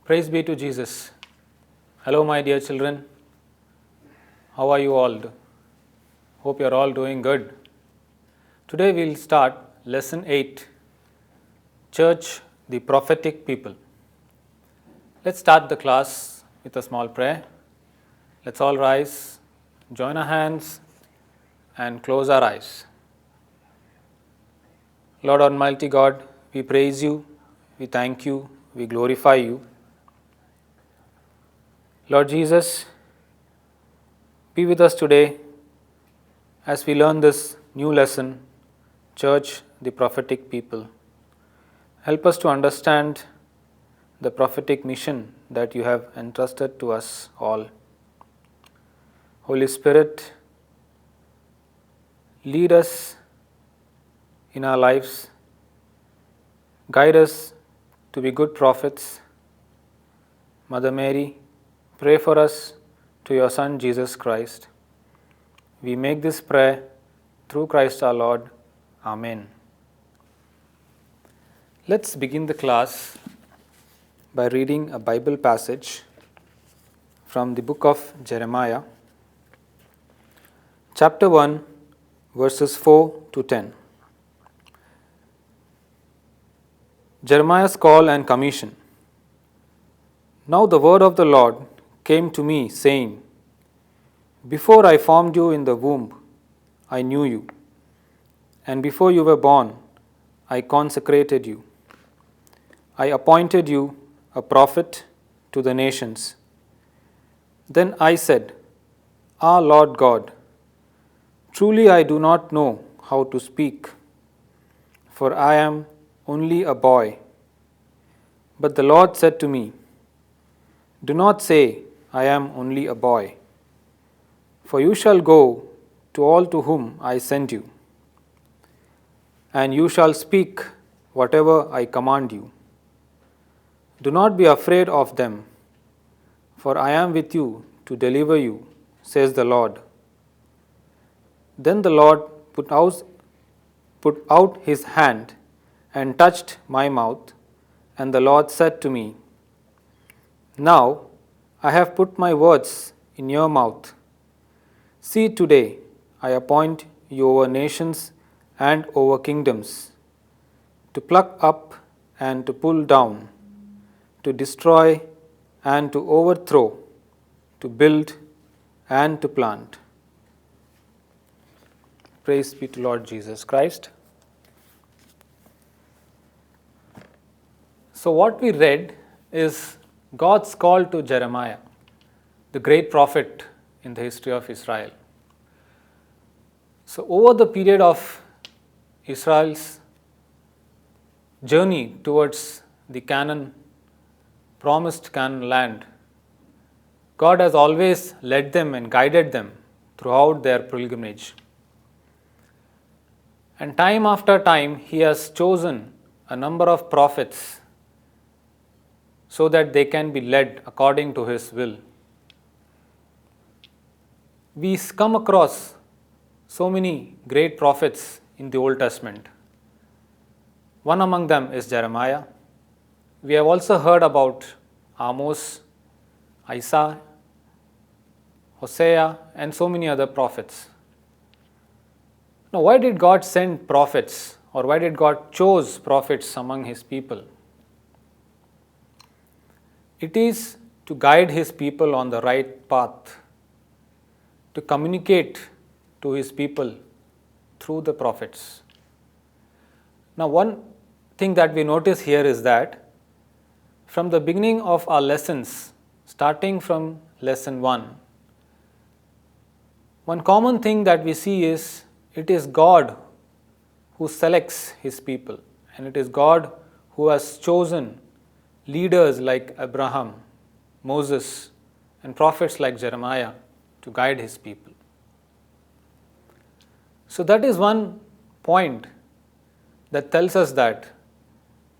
Praise be to Jesus. Hello, my dear children. How are you all? Hope you are all doing good. Today we will start lesson 8, Church, the prophetic people. Let's start the class with a small prayer. Let's all rise, join our hands, and close our eyes. Lord Almighty God, we praise you, we thank you, we glorify you. Lord Jesus, be with us today as we learn this new lesson, Church, the prophetic people. Help us to understand the prophetic mission that you have entrusted to us all. Holy Spirit, lead us in our lives, guide us to be good prophets. Mother Mary, pray for us to your Son Jesus Christ. We make this prayer through Christ our Lord. Amen. Let's begin the class by reading a Bible passage from the book of Jeremiah, chapter 1, verses 4 to 10. Jeremiah's call and commission. Now the word of the Lord came to me, saying, Before I formed you in the womb, I knew you, and before you were born, I consecrated you. I appointed you a prophet to the nations. Then I said, Ah, Lord God, truly I do not know how to speak, for I am only a boy. But the Lord said to me, Do not say, I am only a boy, for you shall go to all to whom I send you, and you shall speak whatever I command you. Do not be afraid of them, for I am with you to deliver you, says the Lord. Then the Lord put out his hand and touched my mouth, and the Lord said to me, Now I have put my words in your mouth. See, today I appoint you over nations and over kingdoms, to pluck up and to pull down, to destroy and to overthrow, to build and to plant. Praise be to Lord Jesus Christ. So what we read is God's call to Jeremiah, the great prophet in the history of Israel. So over the period of Israel's journey towards the promised Canaan land, God has always led them and guided them throughout their pilgrimage. And time after time, He has chosen a number of prophets so that they can be led according to His will. We come across so many great prophets in the Old Testament. One among them is Jeremiah. We have also heard about Amos, Isaiah, Hosea, and so many other prophets. Now, why did God send prophets, or why did God choose prophets among His people? It is to guide His people on the right path, to communicate to His people through the prophets. Now, one thing that we notice here is that from the beginning of our lessons, starting from lesson 1, one common thing that we see is it is God who selects His people, and it is God who has chosen leaders like Abraham, Moses, and prophets like Jeremiah to guide His people. So that is one point that tells us that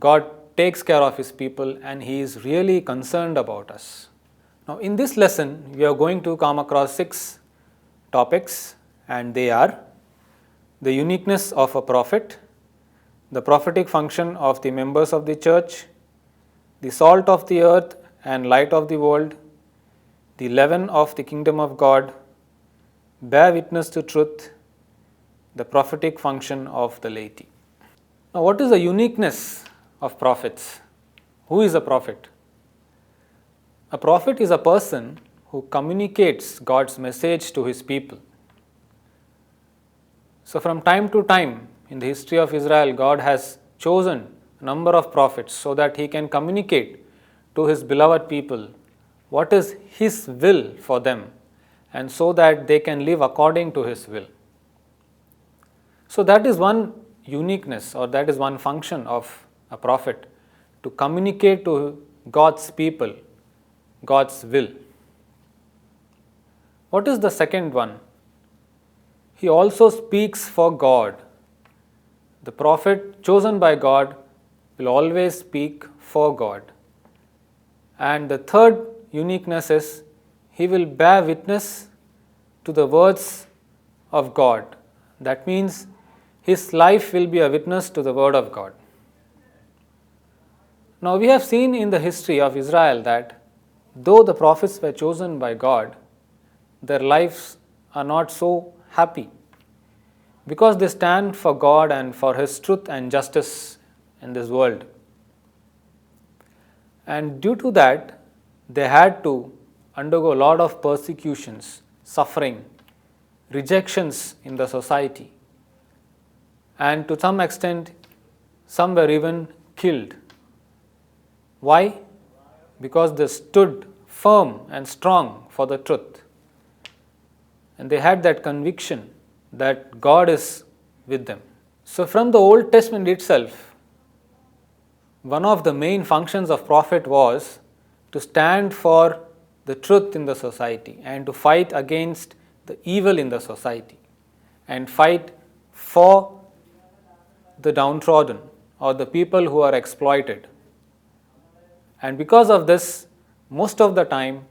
God takes care of His people and He is really concerned about us. Now in this lesson, we are going to come across 6 topics, and they are the uniqueness of a prophet, the prophetic function of the members of the church, the salt of the earth and light of the world, the leaven of the kingdom of God, bear witness to truth, the prophetic function of the laity. Now, what is the uniqueness of prophets? Who is a prophet? A prophet is a person who communicates God's message to his people. So, from time to time in the history of Israel, God has chosen a number of prophets so that he can communicate to his beloved people what is his will for them, and so that they can live according to his will. So, that is one uniqueness, or that is one function of a prophet, to communicate to God's people God's will. What is the second one? He also speaks for God. The prophet chosen by God will always speak for God. And the third uniqueness is he will bear witness to the words of God. That means his life will be a witness to the word of God. Now, we have seen in the history of Israel that though the prophets were chosen by God, their lives are not so happy, because they stand for God and for his truth and justice in this world. And due to that, they had to undergo a lot of persecutions, suffering, rejections in the society. And to some extent, some were even killed. Why? Because they stood firm and strong for the truth. And they had that conviction that God is with them. So, from the Old Testament itself, one of the main functions of prophet was to stand for the truth in the society and to fight against the evil in the society and fight for the downtrodden or the people who are exploited. And because of this, most of the time,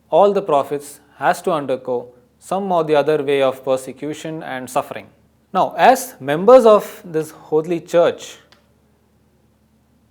all the prophets has to undergo some or the other way of persecution and suffering. Now, as members of this holy church,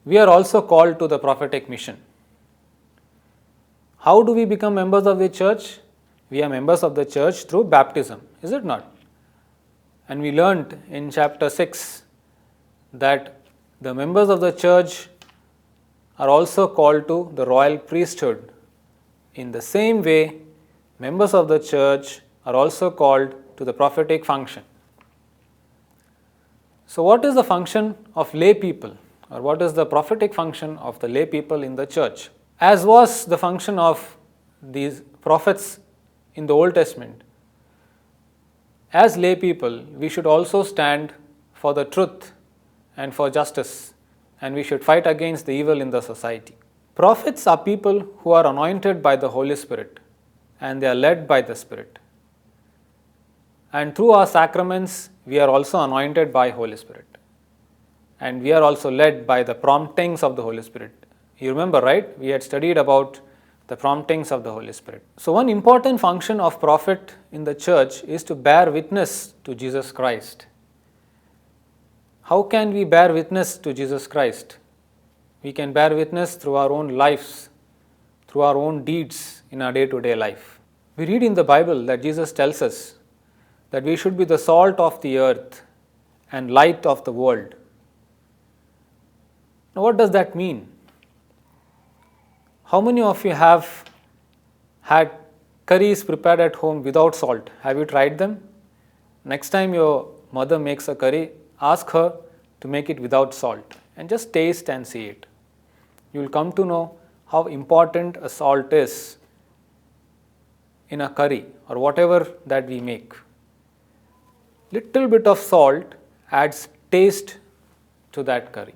we are also called to the prophetic mission. How do we become members of the church? We are members of the church through baptism, is it not? And we learnt in chapter 6 that the members of the church are also called to the royal priesthood. In the same way, members of the church are also called to the prophetic function. So, what is the function of lay people, or what is the prophetic function of the lay people in the church? As was the function of these prophets in the Old Testament, as lay people, we should also stand for the truth and for justice, and we should fight against the evil in the society. Prophets are people who are anointed by the Holy Spirit, and they are led by the Spirit. And through our sacraments, we are also anointed by Holy Spirit, and we are also led by the promptings of the Holy Spirit. You remember, right? We had studied about the promptings of the Holy Spirit. So, one important function of prophet in the church is to bear witness to Jesus Christ. How can we bear witness to Jesus Christ? We can bear witness through our own lives, through our own deeds in our day-to-day life. We read in the Bible that Jesus tells us that we should be the salt of the earth and light of the world. Now, what does that mean? How many of you have had curries prepared at home without salt? Have you tried them? Next time your mother makes a curry, ask her to make it without salt and just taste and see it. You will come to know how important a salt is in a curry or whatever that we make. Little bit of salt adds taste to that curry.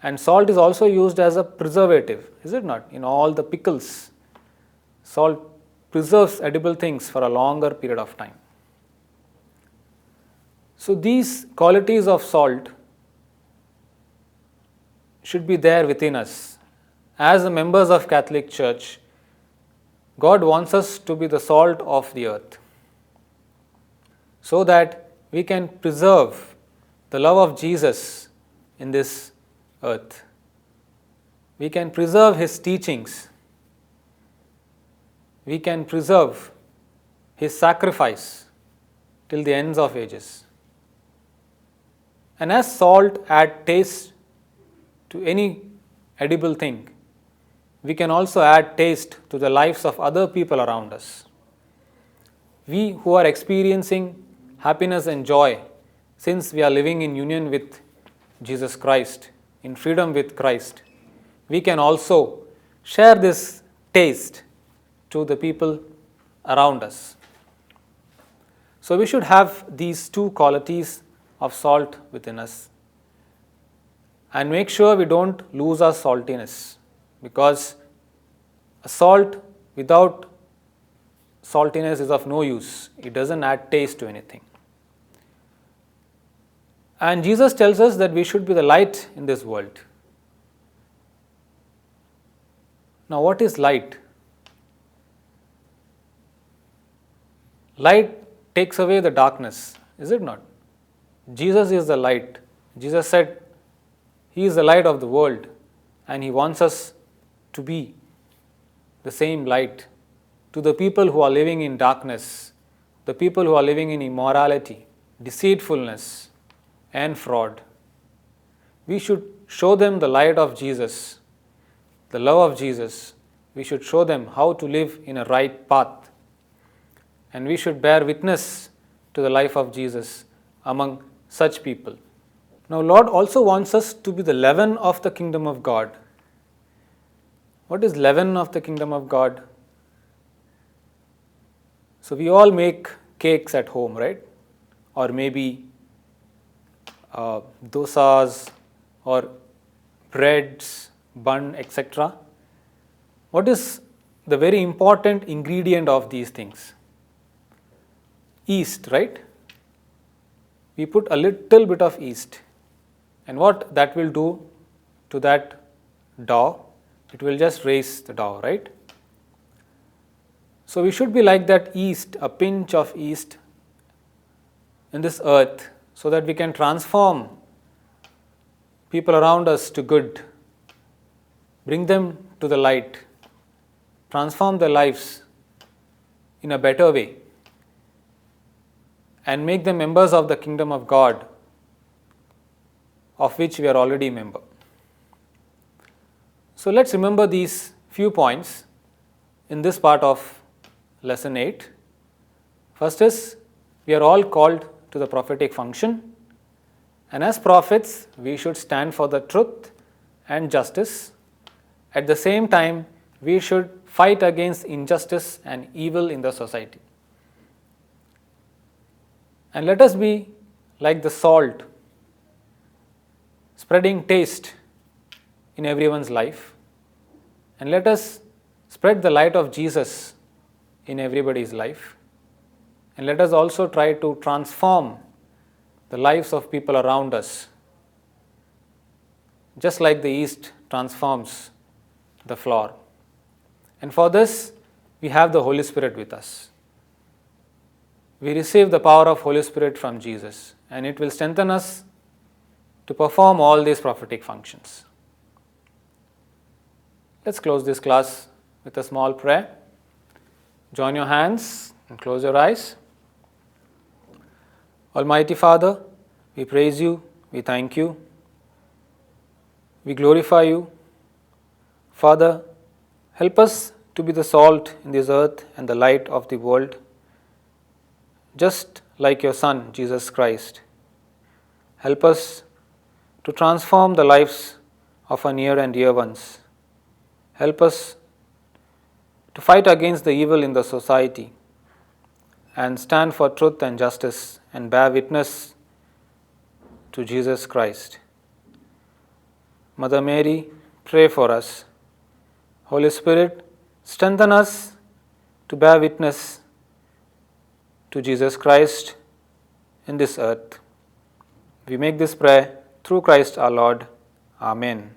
And salt is also used as a preservative, is it not? In all the pickles, salt preserves edible things for a longer period of time. So, these qualities of salt should be there within us. As the members of Catholic Church, God wants us to be the salt of the earth, so that we can preserve the love of Jesus in this earth. we can preserve His teachings, we can preserve His sacrifice till the ends of ages. And as salt adds taste to any edible thing, we can also add taste to the lives of other people around us. We who are experiencing happiness and joy since we are living in union with Jesus Christ, in freedom with Christ, we can also share this taste to the people around us. So we should have these two qualities of salt within us, and make sure we don't lose our saltiness, because a salt without saltiness is of no use. It doesn't add taste to anything. And Jesus tells us that we should be the light in this world. Now, what is light? Light takes away the darkness, is it not? Jesus is the light. Jesus said He is the light of the world, and He wants us to be the same light to the people who are living in darkness, the people who are living in immorality, deceitfulness, and fraud. We should show them the light of Jesus, the love of Jesus. We should show them how to live in a right path, and we should bear witness to the life of Jesus among such people. Now, Lord also wants us to be the leaven of the kingdom of God. What is leaven of the kingdom of God? So we all make cakes at home, right? Or maybe dosas or breads, bun, etc. What is the very important ingredient of these things? Yeast, right? We put a little bit of yeast, and what that will do to that dough? It will just raise the dough, right? So we should be like that yeast, a pinch of yeast in this earth, so that we can transform people around us to good, bring them to the light, transform their lives in a better way, and make them members of the kingdom of God, of which we are already a member. So let's remember these few points in this part of lesson 8. First is, we are all called to the prophetic function, and as prophets we should stand for the truth and justice. At the same time, we should fight against injustice and evil in the society. And let us be like the salt, spreading taste in everyone's life, and let us spread the light of Jesus in everybody's life, and let us also try to transform the lives of people around us, just like the yeast transforms the flour. And for this, we have the Holy Spirit with us. We receive the power of Holy Spirit from Jesus, and it will strengthen us to perform all these prophetic functions. Let's close this class with a small prayer. Join your hands and close your eyes. Almighty Father, we praise you, we thank you, we glorify you. Father, help us to be the salt in this earth and the light of the world, just like your Son, Jesus Christ. Help us to transform the lives of our near and dear ones. Help us to fight against the evil in the society and stand for truth and justice and bear witness to Jesus Christ. Mother Mary, pray for us. Holy Spirit, strengthen us to bear witness to Jesus Christ in this earth. We make this prayer through Christ our Lord. Amen.